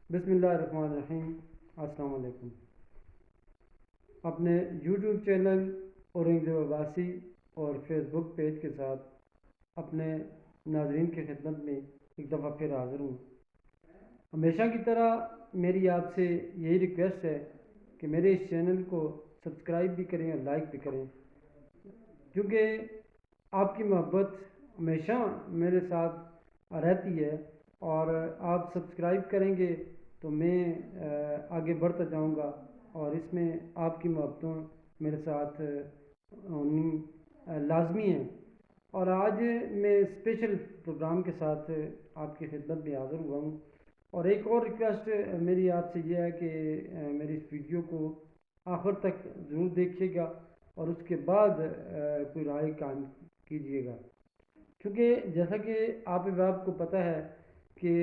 بسم اللہ الرحمن الرحیم۔ السلام علیکم۔ اپنے یوٹیوب چینل اورنگزیب عباسی اور فیس بک پیج کے ساتھ اپنے ناظرین کی خدمت میں ایک دفعہ پھر حاضر ہوں۔ ہمیشہ کی طرح میری آپ سے یہی ریکویسٹ ہے کہ میرے اس چینل کو سبسکرائب بھی کریں اور لائک بھی کریں، کیونکہ آپ کی محبت ہمیشہ میرے ساتھ رہتی ہے، اور آپ سبسکرائب کریں گے تو میں آگے بڑھتا جاؤں گا، اور اس میں آپ کی محبتوں میرے ساتھ ہونی لازمی ہیں۔ اور آج میں اسپیشل پروگرام کے ساتھ آپ کی خدمت میں حاضر ہوا ہوں، اور ایک اور ریکویسٹ میری آپ سے یہ ہے کہ میری اس ویڈیو کو آخر تک ضرور دیکھیے گا، اور اس کے بعد کوئی رائے قائم کیجیے گا، کیونکہ جیسا کہ آپ کو پتہ ہے کہ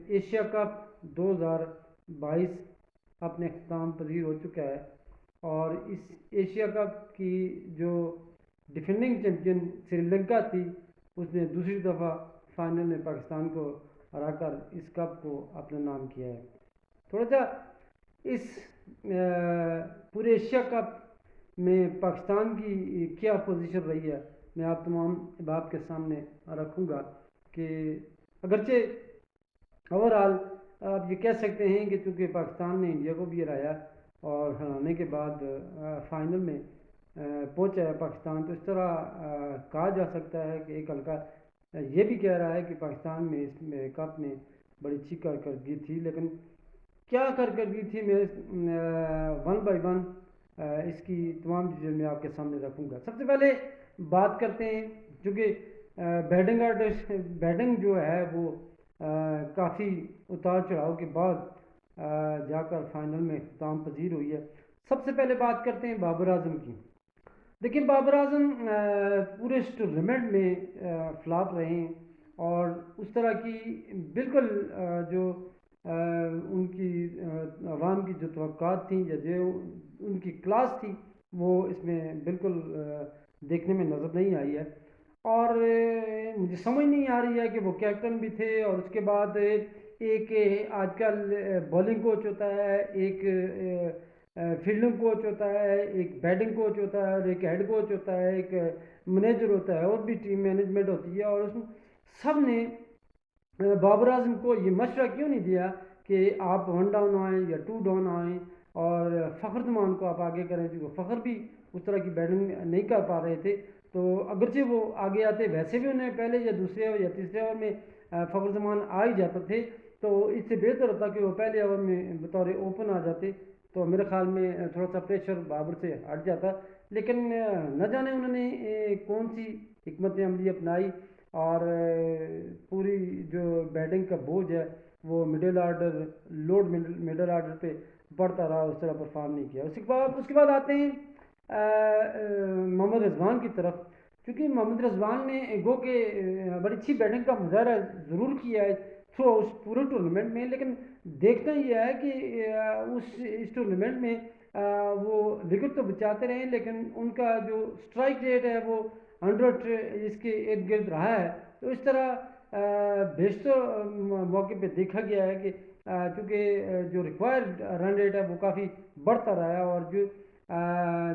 ایشیا کپ 2022 اپنے اختتام پذیر ہو چکا ہے، اور اس ایشیا کپ کی جو ڈیفینڈنگ چیمپئن سری لنکا تھی، اس نے دوسری دفعہ فائنل میں پاکستان کو ہرا کر اس کپ کو اپنا نام کیا ہے۔ تھوڑا سا اس پورے ایشیا کپ میں پاکستان کی کیا پوزیشن رہی ہے میں آپ تمام احباب کے سامنے رکھوں گا، کہ اگرچہ اوورآل آپ یہ کہہ سکتے ہیں کہ چونکہ پاکستان نے انڈیا کو بھی ہرایا اور ہرانے کے بعد فائنل میں پہنچا ہے پاکستان، تو اس طرح کہا جا سکتا ہے کہ ایک ہلکا یہ بھی کہہ رہا ہے کہ پاکستان میں اس کپ میں بڑی اچھی کارکردگی تھی، لیکن کیا کارکردگی تھی میں ون بائی ون اس کی تمام ڈیٹیل میں آپ کے سامنے رکھوں گا۔ سب سے پہلے بات کرتے ہیں، چونکہ بیٹنگ جو ہے وہ کافی اتار چڑھاؤ کے بعد جا کر فائنل میں اختتام پذیر ہوئی ہے۔ سب سے پہلے بات کرتے ہیں بابر اعظم کی۔ دیکھیں، بابر اعظم پورے اس ٹورنامنٹ میں فلاپ رہے ہیں، اور اس طرح کی بالکل جو ان کی عوام کی جو توقعات تھیں یا جو ان کی کلاس تھی، وہ اس میں بالکل دیکھنے میں نظر نہیں آئی ہے، اور مجھے سمجھ نہیں آ رہی ہے کہ وہ کیپٹن بھی تھے، اور اس کے بعد ایک آج کل بالنگ کوچ ہوتا ہے، ایک فیلڈنگ کوچ ہوتا ہے، ایک بیٹنگ کوچ ہوتا ہے، اور ایک ہیڈ کوچ ہوتا ہے، ایک منیجر ہوتا ہے، اور بھی ٹیم مینجمنٹ ہوتی ہے، اور اس میں سب نے بابر اعظم کو یہ مشورہ کیوں نہیں دیا کہ آپ 1 ڈاؤن آئیں یا 2 ڈاؤن آئیں، اور فخر زمان کو آپ آگے کریں، کیونکہ فخر بھی اس طرح کی بیٹنگ نہیں کر پا رہے تھے، تو اگرچہ وہ آگے آتے، ویسے بھی انہیں پہلے یا دوسرے یا تیسرے اوور میں فخر زمان آ ہی جاتے تھے، تو اس سے بہتر ہوتا کہ وہ پہلے اوور میں بطور اوپن آ جاتے، تو میرے خیال میں تھوڑا سا پریشر بابر سے ہٹ جاتا، لیکن نہ جانے انہوں نے کون سی حکمت عملی اپنائی، اور پوری جو بیٹنگ کا بوجھ ہے وہ مڈل آرڈر مڈل آرڈر پہ پڑتا رہا، اس طرح پرفارم نہیں کیا۔ اس کے بعد آتے ہیں محمد رضوان کی طرف، کیونکہ محمد رضوان نے گو کہ بڑی اچھی بیٹنگ کا مظاہرہ ضرور کیا ہے تھرو اس پورے ٹورنامنٹ میں، لیکن دیکھنا یہ ہے کہ اس ٹورنامنٹ میں وہ وکٹ تو بچاتے رہے، لیکن ان کا جو اسٹرائک ریٹ ہے وہ 100 اس کے ارد گرد رہا ہے، تو اس طرح بیشتر موقع پہ دیکھا گیا ہے کہ چونکہ جو ریکوائرڈ رن ریٹ ہے وہ کافی بڑھتا رہا ہے، اور جو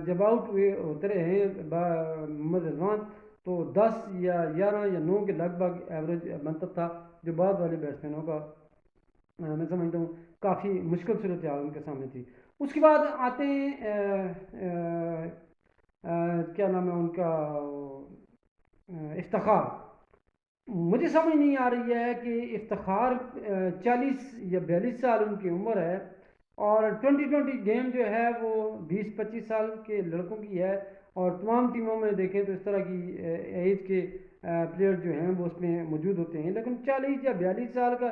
جب آؤٹ ہوتے رہے ہیں محمد رضوان، تو 10 یا 11 یا 9 کے لگ بھگ ایوریج بنتا تھا، جو بعد والے بیٹسمینوں کا میں سمجھتا ہوں کافی مشکل صورتحال ان کے سامنے تھی۔ اس کے بعد آتے ہیں کیا نام ہے ان کا، افتخار۔ مجھے سمجھ نہیں آ رہی ہے کہ افتخار 40 یا 42 سال ان کی عمر ہے، اور 20 گیم جو ہے وہ 20-25 سال کے لڑکوں کی ہے، اور تمام ٹیموں میں دیکھیں تو اس طرح کی ایج کے پلیئر جو ہیں وہ اس میں موجود ہوتے ہیں، لیکن 40 یا 42 سال کا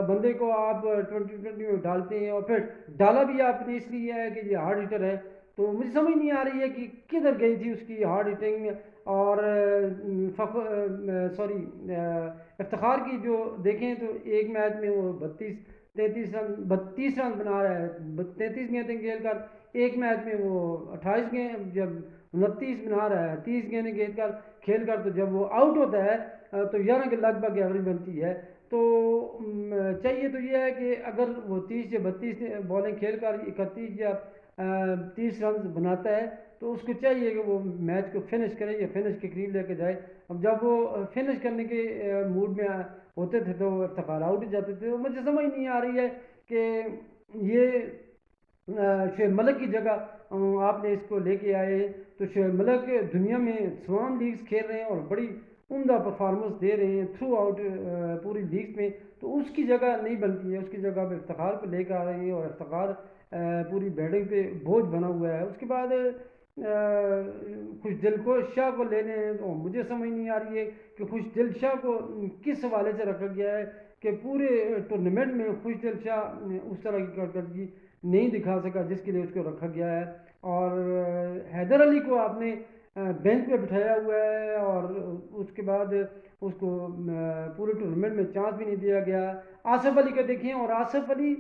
بندے کو آپ 20 میں ڈالتے ہیں، اور پھر ڈالا بھی آپ نے اس لیے ہے کہ یہ ہارڈ ہٹر ہے، تو مجھے سمجھ نہیں آ رہی ہے کہ کدھر گئی تھی اس کی ہارڈ ہٹنگ، اور افتخار کی جو دیکھیں تو ایک میچ میں وہ 32 رن بنا رہا ہے، 33 گیندیں کھیل کر، ایک میچ میں وہ 28 گیند جب 29 بنا رہا ہے، 30 گیندیں کھیل کر تو جب وہ آؤٹ ہوتا ہے تو 11 کے لگ بھگ ایوریج بنتی ہے، تو چاہیے تو یہ ہے کہ اگر وہ 30 یا 32 بالیں کھیل کر 31 یا 30 رنز بناتا ہے تو اس کو چاہیے کہ وہ میچ کو فنش کرے یا فنش کے قریب لے کے جائے. اب جب وہ فنش کرنے کے موڈ میں ہوتے تھے تو وہ افتخار آؤٹ ہی جاتے تھے. مجھے سمجھ نہیں آ رہی ہے کہ یہ شعیب ملک کی جگہ آپ نے اس کو لے کے آئے. تو شعیب ملک دنیا میں تمام لیگز کھیل رہے ہیں اور بڑی عمدہ پرفارمنس دے رہے ہیں تھرو آؤٹ پوری لیگز میں, تو اس کی جگہ نہیں بنتی ہے. اس کی جگہ پہ افتخار کو لے کے آ رہے ہیں اور افتخار پوری بیٹنگ پہ بوجھ بنا ہوا ہے. اس کے بعد خوش دل کو شاہ کو لینے ہیں تو مجھے سمجھ نہیں آ رہی ہے کہ خوش دل شاہ کو کس حوالے سے رکھا گیا ہے کہ پورے ٹورنامنٹ میں خوش دل شاہ اس طرح کی کارکردگی نہیں دکھا سکا جس کے لیے اس کو رکھا گیا ہے. اور حیدر علی کو آپ نے بینچ پہ بٹھایا ہوا ہے اور اس کے بعد اس کو پورے ٹورنامنٹ میں چانس بھی نہیں دیا گیا. آصف علی کا دیکھیں, اور آصف علی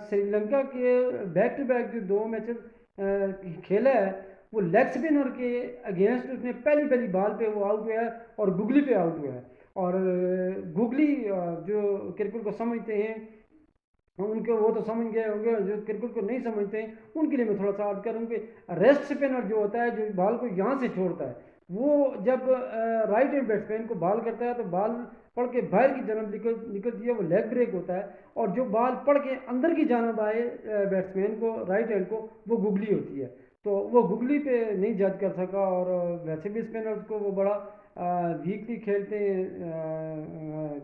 سری لنکا کے بیک ٹو بیک جو 2 میچز کھیلا ہے وہ لیگ اسپنر کے اگینسٹ اس نے پہلی بال پہ وہ آؤٹ ہوا ہے اور گگلی پہ آؤٹ ہوا ہے. اور گگلی جو کرکٹ کو سمجھتے ہیں ان کے وہ تو سمجھ گئے ہوں گے, جو کرکٹ کو نہیں سمجھتے ہیں ان کے لیے میں تھوڑا سا عرض کروں کہ ریسٹ اسپنر جو ہوتا ہے جو بال کو یہاں سے چھوڑتا ہے, وہ جب رائٹ ہینڈ بیٹسمین کو بال کرتا ہے تو بال پڑ کے باہر کی جانب نکلتی ہے, وہ لیگ بریک ہوتا ہے. اور جو بال پڑ کے اندر کی جانب آئے بیٹسمین کو رائٹ ہینڈ کو وہ گگلی ہوتی ہے. تو وہ گگلی پہ نہیں جج کر سکا. اور ویسے بھی اسپنرز کو وہ بڑا ویکلی کھیلتے ہیں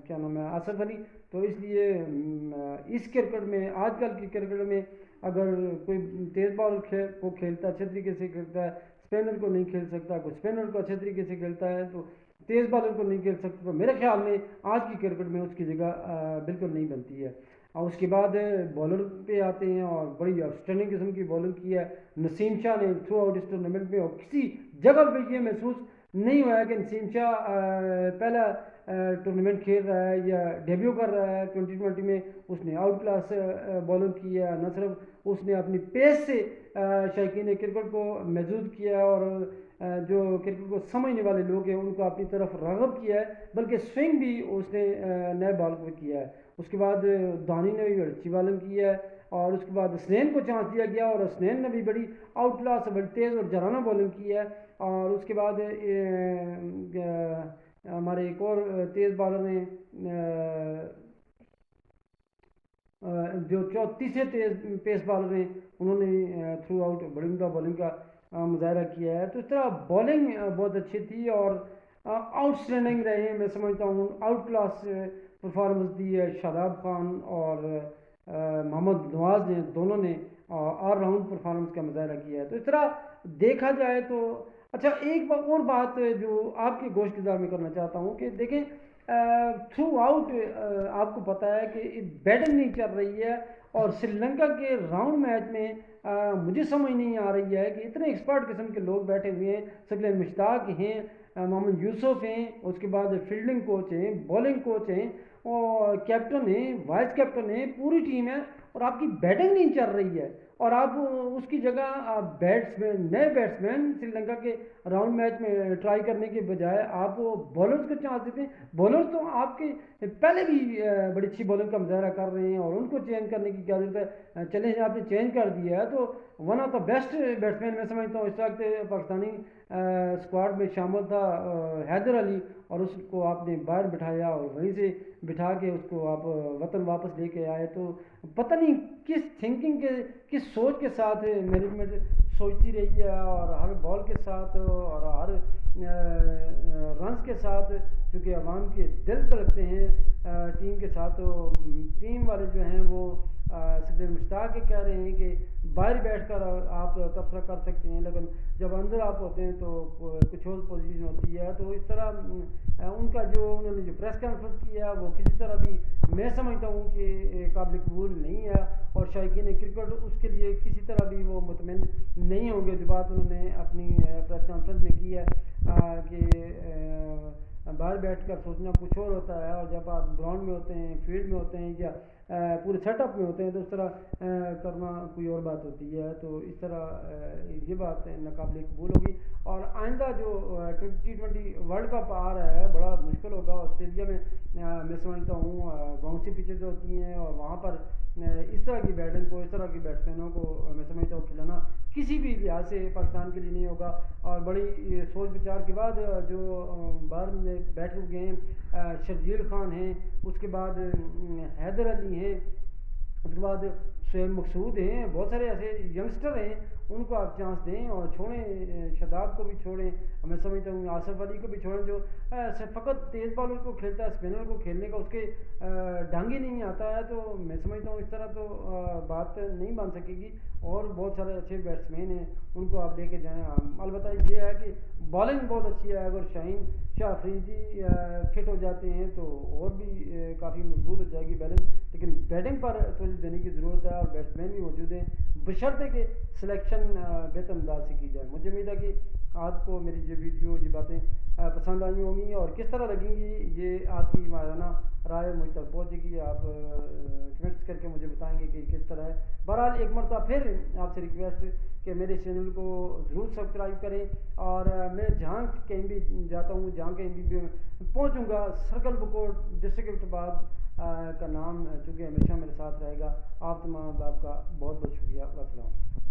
کیا نام ہے آصف علی. تو اس لیے اس کرکٹ میں آج کل کی کرکٹ میں اگر کوئی تیز بال کو کھیلتا ہے اچھے طریقے سے کھیلتا ہے, اسپنر کو نہیں کھیل سکتا, کوئی اسپنر کو اچھے طریقے سے کھیلتا ہے تو تیز بالر کو نہیں کھیل سکتا, تو میرے خیال میں آج کی کرکٹ میں اس کی جگہ بالکل نہیں بنتی ہے. اور اس کے بعد بالر پہ آتے ہیں اور بڑی آؤٹسٹینڈنگ قسم کی بالنگ کی ہے نسیم شاہ نے تھرو آؤٹ اس ٹورنامنٹ میں. اور کسی جگہ پہ یہ محسوس نہیں ہوا ہے کہ نسیم شاہ پہلا ٹورنامنٹ کھیل رہا ہے یا ڈیبیو کر رہا ہے 2020 میں. اس نے آؤٹ کلاس بالنگ کی ہے, نہ صرف اس نے اپنی پیس سے شائقین کرکٹ کو محظوظ کیا اور جو کرکٹ کو سمجھنے والے لوگ ہیں ان کو اپنی طرف راغب کیا ہے, بلکہ سوئنگ بھی اس نے نئے بال کو کیا ہے. اس کے بعد دھانی نے بھی اچھی بالنگ کی ہے اور اس کے بعد حسنین کو چانس دیا گیا اور حسنین نے بھی بڑی آؤٹ کلاس بڑی تیز اور جرانہ بالنگ کی ہے. اور اس کے بعد ہمارے ایک اور تیز بالر نے جو تیسرے تیز پیس بالر ہیں انہوں نے تھرو آؤٹ بڑی عمدہ بالنگ کا مظاہرہ کیا ہے. تو اس طرح بالنگ بہت اچھی تھی اور آؤٹ اسٹینڈنگ رہے ہیں. میں سمجھتا ہوں آؤٹ کلاس پرفارمنس دی ہے شاداب خان اور محمد نواز نے, دونوں نے آل راؤنڈ پرفارمنس کا مظاہرہ کیا ہے. تو اس طرح دیکھا جائے تو اچھا ایک اور بات جو آپ کی گوشت گزار میں کرنا چاہتا ہوں کہ دیکھیں تھرو آؤٹ آپ کو پتہ ہے کہ بیٹنگ نہیں چل رہی ہے اور سری لنکا کے راؤنڈ میچ میں مجھے سمجھ نہیں آ رہی ہے کہ اتنے ایکسپرٹ قسم کے لوگ بیٹھے ہوئے ہیں. ثقلین مشتاق ہیں, محمد یوسف ہیں, اس کے بعد فیلڈنگ کوچ ہیں, بالنگ کوچ ہیں اور کیپٹن ہیں, وائس کیپٹن ہیں, پوری ٹیم ہے اور آپ کی بیٹنگ نہیں چل رہی ہے. اور آپ اس کی جگہ نئے بیٹسمین سری لنکا کے راؤنڈ میچ میں ٹرائی کرنے کے بجائے آپ بالرز کو چانس دیتے ہیں. بالرز تو آپ کے پہلے بھی بڑی اچھی بالنگ کا مظاہرہ کر رہے ہیں اور ان کو چینج کرنے کی کیا ضرورت ہے. چلیں آپ نے چینج کر دیا ہے تو one of the best batsman میں سمجھتا ہوں اس وقت پاکستانی اسکواڈ میں شامل تھا حیدر علی, اور اس کو آپ نے باہر بٹھایا اور وہیں سے بٹھا کے اس کو آپ وطن واپس لے کے آئے. تو پتہ نہیں کس تھنکنگ کے کس سوچ کے ساتھ مینجمنٹ سوچتی رہی ہے اور ہر بال کے ساتھ اور ہر رنز کے ساتھ, چونکہ عوام کے دل دھڑکتے ہیں ٹیم کے ساتھ. تو ٹیم والے جو ہیں وہ ثقلین مشتاق کے کہہ رہے ہیں کہ باہر بیٹھ کر آپ تبصرہ کر سکتے ہیں, لیکن جب اندر آپ ہوتے ہیں تو کچھ اور پوزیشن ہوتی ہے. تو اس طرح ان کا انہوں نے جو پریس کانفرنس کیا وہ کسی طرح بھی میں سمجھتا ہوں کہ قابل قبول نہیں ہے اور شائقین کرکٹ اس کے لیے کسی طرح بھی وہ مطمئن نہیں ہوں گے. جو بات انہوں نے اپنی پریس کانفرنس میں کی ہے کہ باہر بیٹھ کر سوچنا کچھ اور ہوتا ہے، اور جب آپ گراؤنڈ میں ہوتے ہیں، فیلڈ میں ہوتے ہیں، یا پورے سیٹ اپ میں ہوتے ہیں، تو اس طرح کرنا کوئی اور بات ہوتی ہے. تو اس طرح یہ بات ناقابل قبول ہوگی. اور آئندہ جو T20 ورلڈ کپ آ رہا ہے بڑا مشکل ہوگا. آسٹریلیا میں میں سمجھتا ہوں باؤنسی پچز ہوتی ہیں، اور وہاں پر اس طرح کی بیٹنگ کو، اس طرح کی بیٹسمینوں کو میں سمجھتا ہوں کھلانا کسی بھی لحاظ سے پاکستان کے لیے نہیں ہوگا. اور بڑی سوچ بچار کے بعد جو باہر میں بیٹھ گئے ہیں، شرجیل خان ہیں، اس کے بعد حیدر علی ہیں، اس کے بعد شعیب مقصود ہیں، بہت سارے ایسے ینگسٹر ہیں، ان کو آپ چانس دیں اور چھوڑیں. شاداب کو بھی چھوڑیں، میں سمجھتا ہوں آصف علی کو بھی چھوڑیں، جو فقط تیز بالر کو کھیلتا ہے، اسپنر کو کھیلنے کا اس کے ڈھنگ ہی نہیں آتا ہے. تو میں سمجھتا ہوں اس طرح تو بات نہیں بن سکے گی. اور بہت سارے اچھے بیٹسمین ہیں، ان کو آپ لے کے جائیں. البتہ یہ ہے کہ بالنگ بہت اچھی ہے. اگر شاہین شاہ افریدی فٹ ہو جاتے ہیں تو اور بھی کافی مضبوط ہو جائے گی بیلنگ. لیکن بیٹنگ پر توجہ دینے کی ضرورت ہے، اور بیٹسمین بھی موجود ہیں، بشرطے کہ سلیکشن بہتر انداز سے کی جائے. مجھے امید ہے کہ آپ کو میری یہ ویڈیو، یہ باتیں پسند آئی ہوں گی، اور کس طرح لگیں گی یہ آپ کی ماہرانہ رائے مجھ تک پہنچے گی. آپ کمنٹس کر کے مجھے بتائیں گے کہ کس طرح ہے. بہرحال ایک مرتبہ پھر آپ سے ریکویسٹ کہ میرے چینل کو ضرور سبسکرائب کریں. اور میں جہاں کہیں بھی جاتا ہوں، جہاں کہیں بھی پہنچوں گا، سرکل بکوٹ ڈسٹرکٹ آباد کا نام چونکہ ہمیشہ میرے ساتھ رہے گا. آپ تمام آپ کا بہت بہت شکریہ. والسلام.